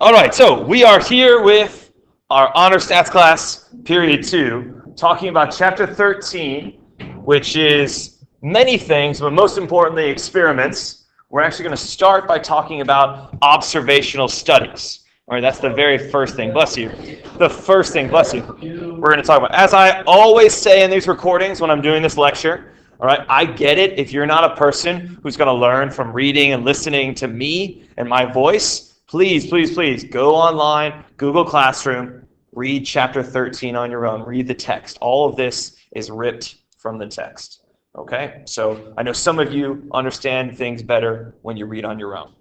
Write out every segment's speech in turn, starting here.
All right, so we are here with our Honor Stats class, period 2, talking about chapter 13, which is many things, but most importantly, experiments. We're actually going to start by talking about observational studies. All right, that's the very first thing. Bless you. The first thing, bless you, we're going to talk about. As I always say in these recordings when I'm doing this lecture, all right, I get it. If you're not a person who's going to learn from reading and listening to me and my voice, please go online, Google Classroom, read chapter 13 on your own, read the text. All of this is ripped from the text. Okay? So I know some of you understand things better when you read on your own.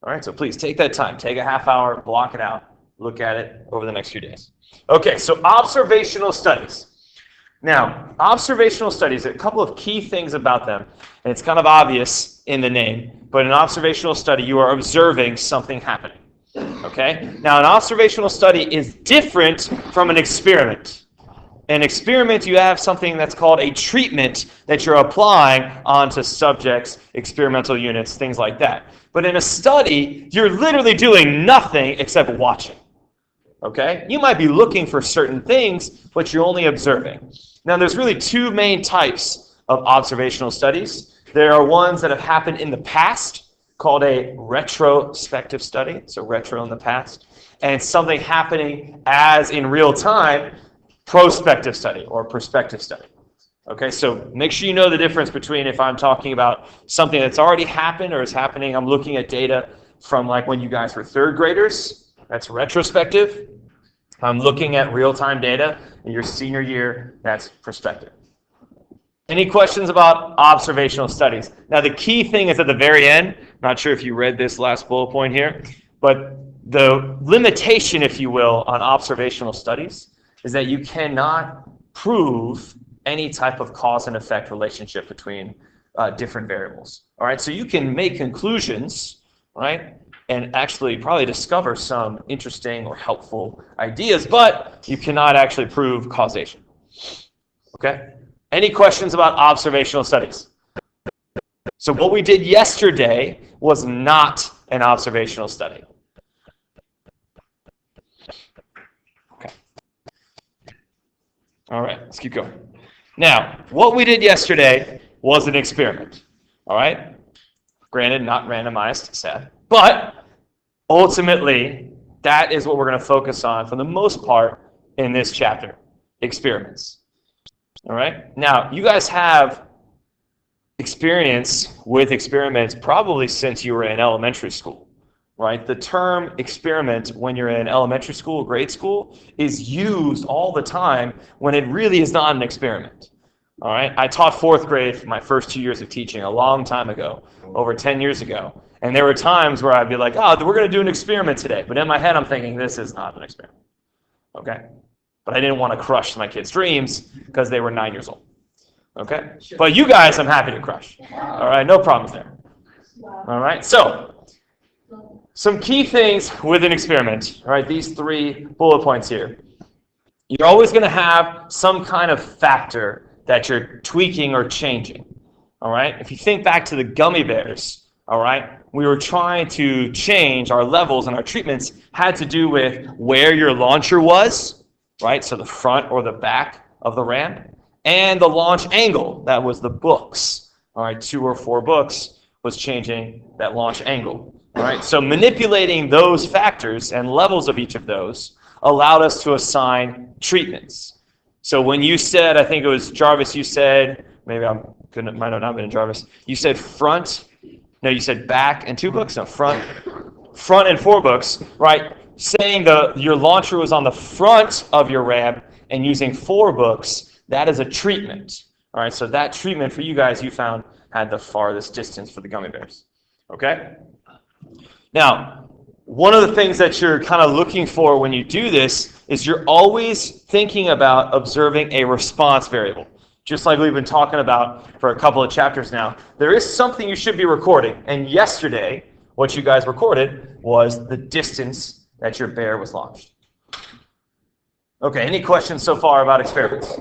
All right, so please take that time, take a half hour, block it out, look at it over the next few days. Okay, so observational studies. Now, observational studies, a couple of key things about them, and it's kind of obvious in the name, but an observational study, you are observing something happening. Okay? Now, an observational study is different from an experiment. An experiment, you have something that's called a treatment that you're applying onto subjects, experimental units, things like that. But in a study, you're literally doing nothing except watching. Okay? You might be looking for certain things, but you're only observing. Now, there's really two main types of observational studies. There are ones that have happened in the past, called a retrospective study, so retro in the past, and something happening as in real time, prospective study or perspective study. Okay, so make sure you know the difference between if I'm talking about something that's already happened or is happening, I'm looking at data from like when you guys were third graders, that's retrospective. I'm looking at real-time data in your senior year, that's prospective. Any questions about observational studies? Now, the key thing is at the very end, not sure if you read this last bullet point here, but the limitation, if you will, on observational studies is that you cannot prove any type of cause and effect relationship between different variables. All right, so you can make conclusions, right? And actually probably discover some interesting or helpful ideas, but you cannot actually prove causation. Okay? Any questions about observational studies? So what we did yesterday was not an observational study. Okay. All right, let's keep going. Now, what we did yesterday was an experiment. All right? Granted, not randomized, sad. But ultimately, that is what we're going to focus on for the most part in this chapter, experiments. All right? Now, you guys have experience with experiments probably since you were in elementary school, right? The term experiment when you're in elementary school, grade school, is used all the time when it really is not an experiment. All right? I taught fourth grade for my first 2 years of teaching a long time ago, over 10 years ago. And there were times where I'd be like, oh, we're going to do an experiment today. But in my head, I'm thinking, this is not an experiment. Okay? But I didn't want to crush my kids' dreams because they were 9 years old. Okay? But you guys, I'm happy to crush. All right? No problems there. All right? So, some key things with an experiment. All right? These 3 bullet points here. You're always going to have some kind of factor that you're tweaking or changing. All right? If you think back to the gummy bears, all right, we were trying to change our levels, and our treatments had to do with where your launcher was, right? So the front or the back of the ramp, and the launch angle. That was the books. All right, 2 or 4 books was changing that launch angle. All right, so manipulating those factors and levels of each of those allowed us to assign treatments. So when you said, I think it was Jarvis, you said, maybe I might have not been in Jarvis, you said front. No, you said back and 2 books? No, front and 4 books, right? Saying your launcher was on the front of your ramp and using 4 books, that is a treatment. All right, so that treatment for you guys, you found had the farthest distance for the gummy bears. Okay? Now, one of the things that you're kind of looking for when you do this is you're always thinking about observing a response variable. Just like we've been talking about for a couple of chapters now, there is something you should be recording. And yesterday, what you guys recorded was the distance that your bear was launched. Okay, any questions so far about experiments?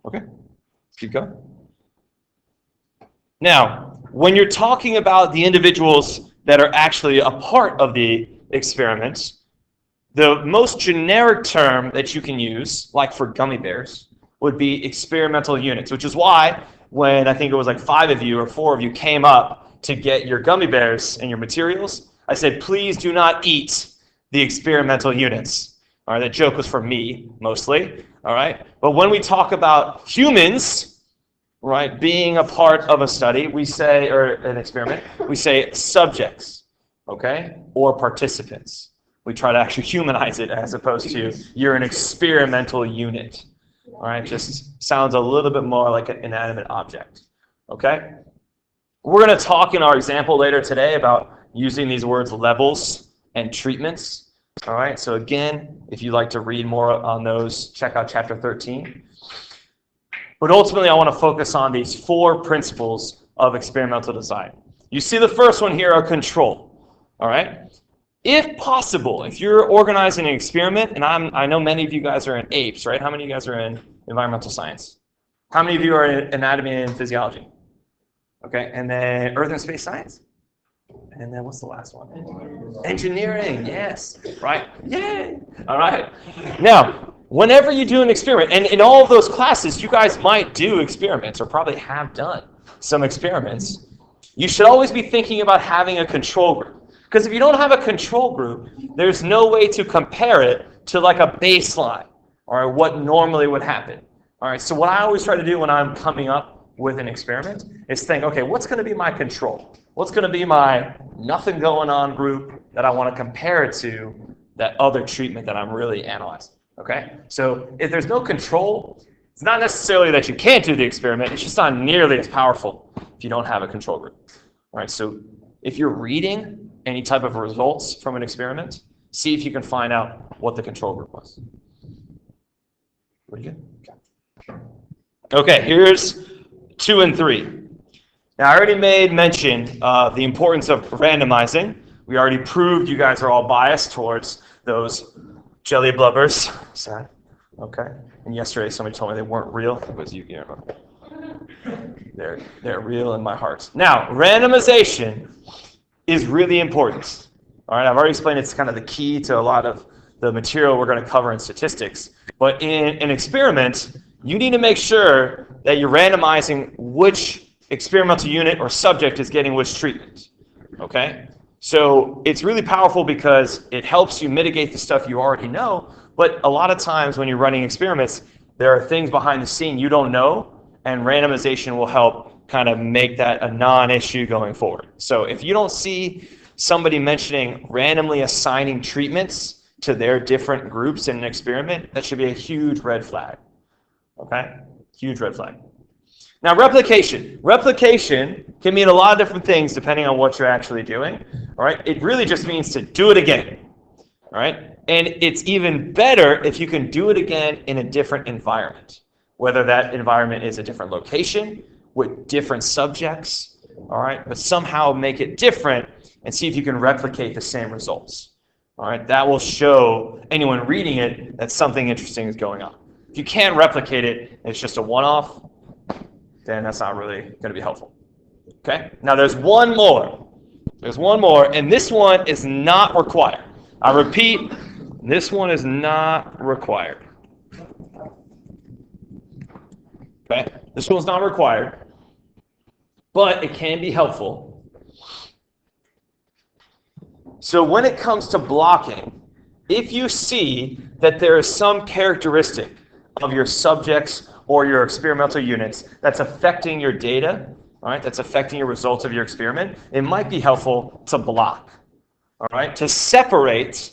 Okay, let's keep going. Now, when you're talking about the individual's that are actually a part of the experiment. The most generic term that you can use, like for gummy bears, would be experimental units, which is why when I think it was like 5 of you or 4 of you came up to get your gummy bears and your materials, I said, please do not eat the experimental units. All right, that joke was for me, mostly. All right, but when we talk about humans, right, being a part of a study, we say, or an experiment, we say subjects, okay, or participants. We try to actually humanize it as opposed to you're an experimental unit. All right, just sounds a little bit more like an inanimate object. Okay? We're going to talk in our example later today about using these words levels and treatments. All right, so again, if you'd like to read more on those, check out chapter 13. But ultimately, I want to focus on these 4 principles of experimental design. You see the first one here, a control. All right? If possible, if you're organizing an experiment, and I know many of you guys are in APES, right? How many of you guys are in environmental science? How many of you are in anatomy and physiology? Okay, and then earth and space science? And then what's the last one? Engineering, yes, right, yay, all right. Now, whenever you do an experiment, and in all of those classes, you guys might do experiments or probably have done some experiments, you should always be thinking about having a control group. Because if you don't have a control group, there's no way to compare it to like a baseline, or what normally would happen. All right, so what I always try to do when I'm coming up with an experiment is think, okay, what's going to be my control? What's going to be my nothing going on group that I want to compare it to that other treatment that I'm really analyzing? Okay, so if there's no control, it's not necessarily that you can't do the experiment, it's just not nearly as powerful if you don't have a control group. All right, so if you're reading any type of results from an experiment, see if you can find out what the control group was. Pretty good? Okay, here's 2 and 3. Now, I already made mention of the importance of randomizing. We already proved you guys are all biased towards those jelly blubbers. Sad. Okay. And yesterday somebody told me they weren't real. It was you, Guillermo. They're real in my heart. Now, randomization is really important. All right, I've already explained it's kind of the key to a lot of the material we're going to cover in statistics. But in an experiment, you need to make sure that you're randomizing which experimental unit or subject is getting which treatment. Okay? So it's really powerful because it helps you mitigate the stuff you already know, but a lot of times when you're running experiments, there are things behind the scene you don't know, and randomization will help kind of make that a non-issue going forward. So if you don't see somebody mentioning randomly assigning treatments to their different groups in an experiment, that should be a huge red flag. Okay? Huge red flag. Now, replication. Replication can mean a lot of different things depending on what you're actually doing. All right? It really just means to do it again. All right? And it's even better if you can do it again in a different environment, whether that environment is a different location with different subjects, all right? But somehow make it different and see if you can replicate the same results. All right? That will show anyone reading it that something interesting is going on. If you can't replicate it, and it's just a one-off, then that's not really going to be helpful. Okay? Now there's one more. There's one more, and this one is not required. I repeat, this one is not required. Okay? This one's not required, but it can be helpful. So when it comes to blocking, if you see that there is some characteristic of your subjects or your experimental units that's affecting your data, all right, that's affecting your results of your experiment, it might be helpful to block, all right, to separate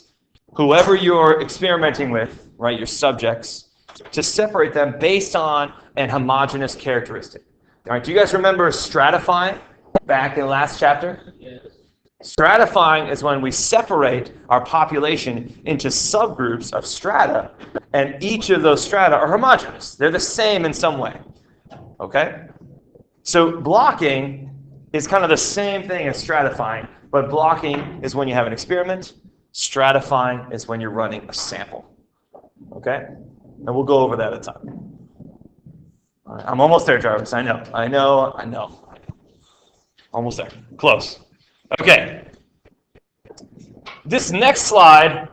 whoever you're experimenting with, right, your subjects, to separate them based on an homogeneous characteristic. All right, do you guys remember stratifying back in the last chapter? Yes. Stratifying is when we separate our population into subgroups of strata, and each of those strata are homogeneous. They're the same in some way. Okay? So blocking is kind of the same thing as stratifying, but blocking is when you have an experiment. Stratifying is when you're running a sample. Okay? And we'll go over that at a time. All right, I'm almost there, Jarvis. I know. Almost there. Close. Okay. this next slide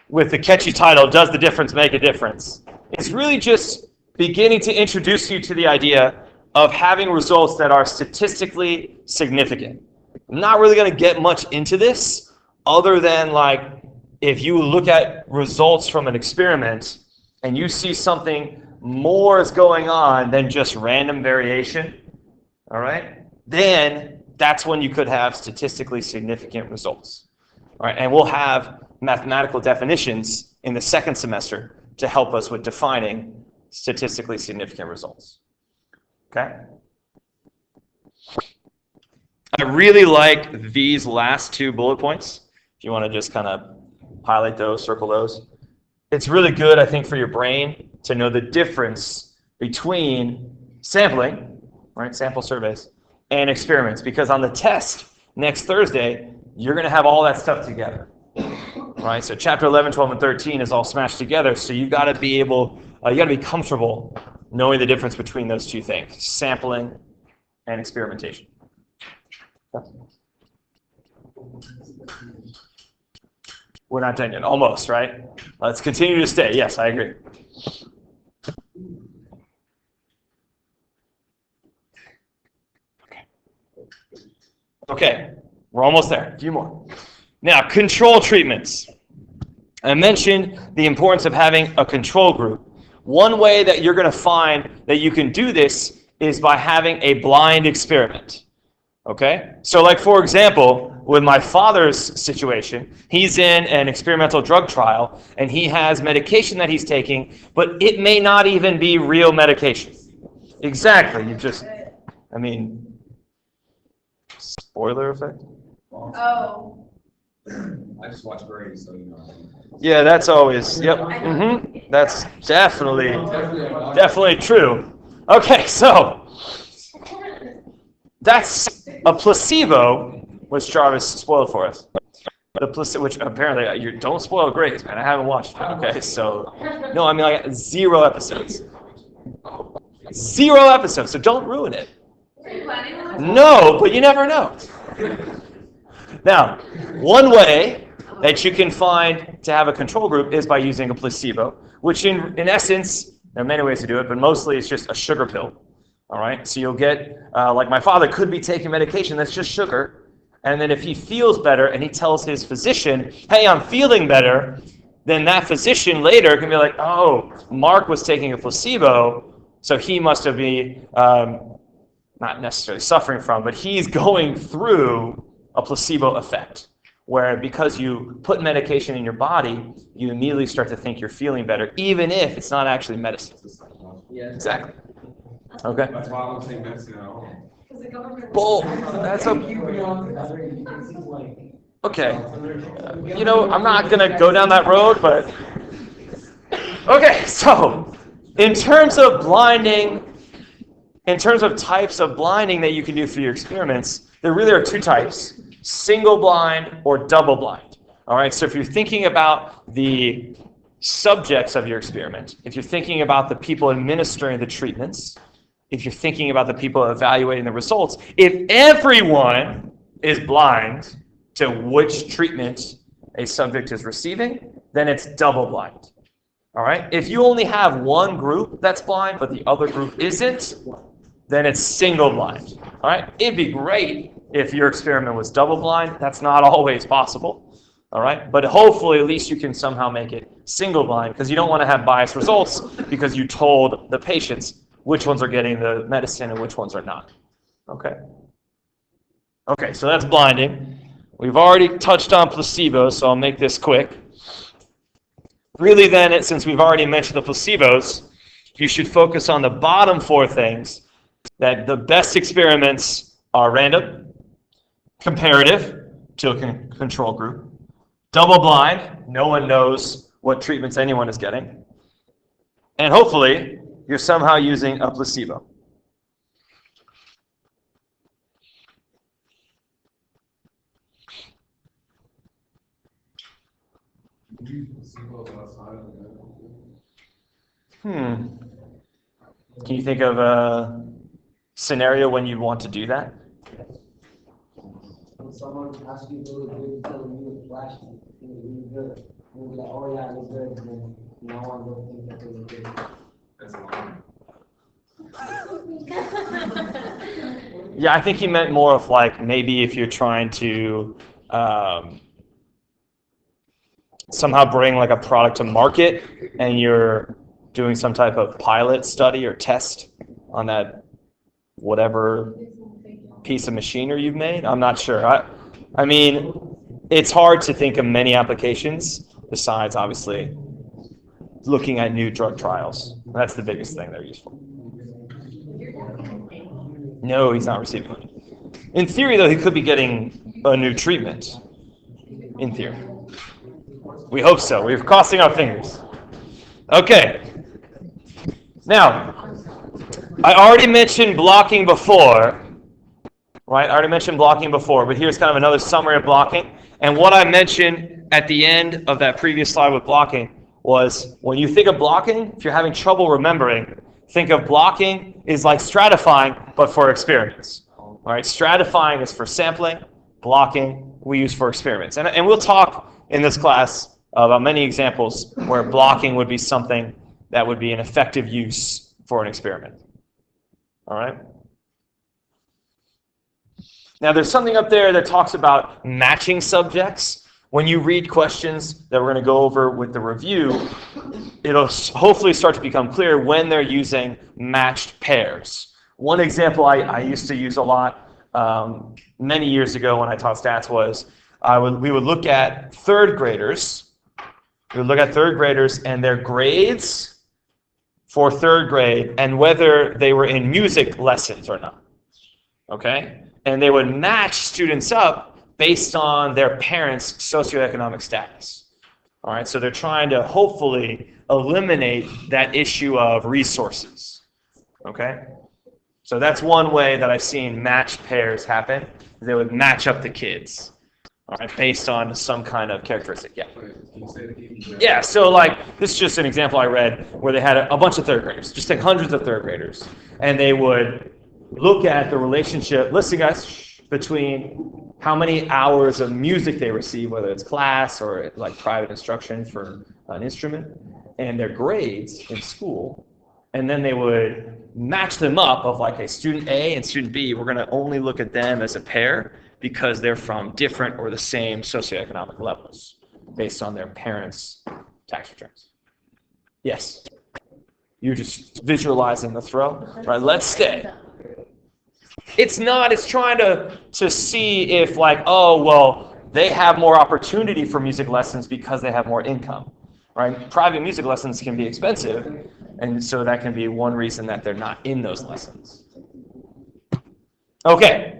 with the catchy title, Does the Difference Make a Difference? It's really just beginning to introduce you to the idea of having results that are statistically significant. I'm not really going to get much into this other than like if you look at results from an experiment and you see something more is going on than just random variation, all right, then that's when you could have statistically significant results. All right, and we'll have mathematical definitions in the second semester to help us with defining statistically significant results. Okay? I really like these last two bullet points. If you want to just kind of highlight those, circle those. It's really good, I think, for your brain to know the difference between sampling, right, sample surveys, and experiments. Because on the test next Thursday, you're going to have all that stuff together. Right? So chapter 11, 12, and 13 is all smashed together. So you've got to be able, you got to be comfortable knowing the difference between those two things, sampling and experimentation. We're not done yet. Almost, right? Let's continue to stay. Yes, I agree. Okay, we're almost there. A few more. Now, control treatments. I mentioned the importance of having a control group. One way that you're going to find that you can do this is by having a blind experiment. Okay? So like, for example, with my father's situation, he's in an experimental drug trial, and he has medication that he's taking, but it may not even be real medication. Exactly. You just, I mean, spoiler effect? Oh. I just watch Brady, so you know. Yeah, that's always, yep. That's definitely true. Okay, so that's a placebo, which Jarvis spoiled for us. The placebo, which apparently you don't spoil grades, man. I haven't watched it. Okay, so no, I mean like 0 episodes. 0 episodes, so don't ruin it. No, but you never know. Now, one way that you can find to have a control group is by using a placebo, which in essence, there are many ways to do it, but mostly it's just a sugar pill. All right, so you'll get, like my father could be taking medication that's just sugar, and then if he feels better and he tells his physician, hey, I'm feeling better, then that physician later can be like, oh, Mark was taking a placebo, so he must have been not necessarily suffering from, but he's going through a placebo effect, where because you put medication in your body, you immediately start to think you're feeling better, even if it's not actually medicine. Yeah. Exactly. Okay. That's why I don't take medicine at all. Well, that's okay. You know, I'm not gonna go down that road, but okay. So, in terms of blinding, in terms of types of blinding that you can do for your experiments, there really are 2 types: single blind or double blind. All right, so if you're thinking about the subjects of your experiment, if you're thinking about the people administering the treatments, if you're thinking about the people evaluating the results, if everyone is blind to which treatment a subject is receiving, then it's double blind. All right, if you only have one group that's blind, but the other group isn't, then it's single blind. All right, it'd be great if your experiment was double blind. That's not always possible. All right, but hopefully at least you can somehow make it single blind, because you don't want to have biased results because you told the patients which ones are getting the medicine and which ones are not. Okay. Okay, so that's blinding. We've already touched on placebo, so I'll make this quick. Really then, since we've already mentioned the placebos, you should focus on the bottom 4 things. That the best experiments are random, comparative to a control group, double blind, no one knows what treatments anyone is getting, and hopefully you're somehow using a placebo. Can you think of a scenario when you'd want to do that? someone asks you to do something you flash, really good. You'll be like, oh yeah, it's good. And then no one will think that they were good. That's long. Yeah, I think he meant more of like maybe if you're trying to somehow bring like a product to market and you're doing some type of pilot study or test on that whatever piece of machinery you've made. I'm not sure. I mean, it's hard to think of many applications besides obviously looking at new drug trials. That's the biggest thing they're useful. No, he's not receiving money. In theory, though, he could be getting a new treatment. In theory. We hope so. We're crossing our fingers. Okay. Now, I already mentioned blocking before, right? I already mentioned blocking before, but here's kind of another summary of blocking. And what I mentioned at the end of that previous slide with blocking was when you think of blocking, if you're having trouble remembering, think of blocking is like stratifying, but for experiments. All right, stratifying is for sampling, blocking we use for experiments. And we'll talk in this class about many examples where blocking would be something that would be an effective use for an experiment. All right? Now, there's something up there that talks about matching subjects. When you read questions that we're going to go over with the review, it'll hopefully start to become clear when they're using matched pairs. One example I used to use a lot many years ago when I taught stats was we would look at third graders. We would look at third graders and their grades for third grade and whether they were in music lessons or not. Okay? And they would match students up based on their parents' socioeconomic status. All right, so they're trying to hopefully eliminate that issue of resources. Okay? So that's one way that I've seen matched pairs happen. They would match up the kids. All right, based on some kind of characteristic. Yeah. Yeah, so like this is just an example I read where they had a bunch of third graders, just like hundreds of third graders, and they would look at the relationship, listen guys, between how many hours of music they receive, whether it's class or like private instruction for an instrument, and their grades in school, and then they would match them up of like a student A and student B. We're going to only look at them as a pair because they're from different or the same socioeconomic levels based on their parents' tax returns. Yes? You're just visualizing the throw? Right, let's stay. It's not, it's trying to see if like, oh, well, they have more opportunity for music lessons because they have more income, right? Private music lessons can be expensive, and so that can be one reason that they're not in those lessons. Okay.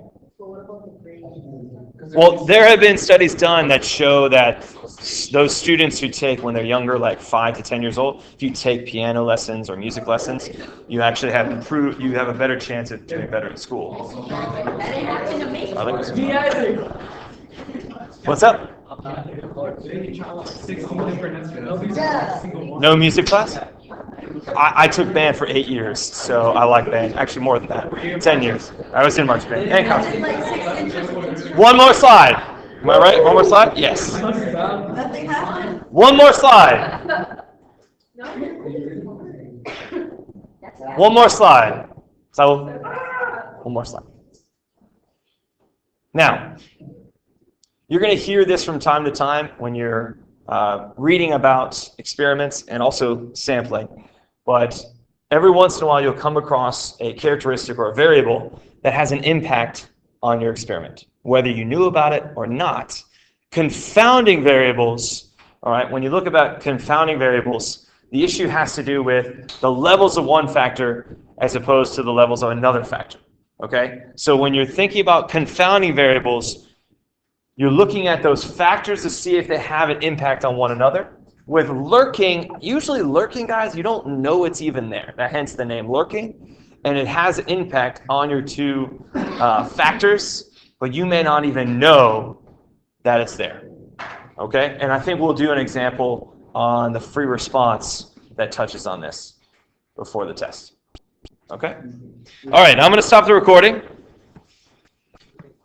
Well, there have been studies done that show that those students who take, when they're younger, like 5 to 10 years old, if you take piano lessons or music lessons, you actually have a better chance of doing better in school. What's up? No music class? I took band for 8 years, so I like band. Actually, more than that. 10 years. I was in marching band and concert. One more slide. Am I right? One more slide? Yes. One more slide. One more slide. So, one more slide. Now, you're going to hear this from time to time when you're reading about experiments and also sampling. But every once in a while, you'll come across a characteristic or a variable that has an impact on your experiment, whether you knew about it or not. Confounding variables, all right, when you look about confounding variables, the issue has to do with the levels of one factor as opposed to the levels of another factor, okay? So when you're thinking about confounding variables, you're looking at those factors to see if they have an impact on one another. With lurking, usually lurking, guys, you don't know it's even there. Hence the name lurking. And it has an impact on your two factors, but you may not even know that it's there. Okay? And I think we'll do an example on the free response that touches on this before the test. Okay? All right, I'm going to stop the recording.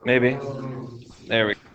Maybe. There we go.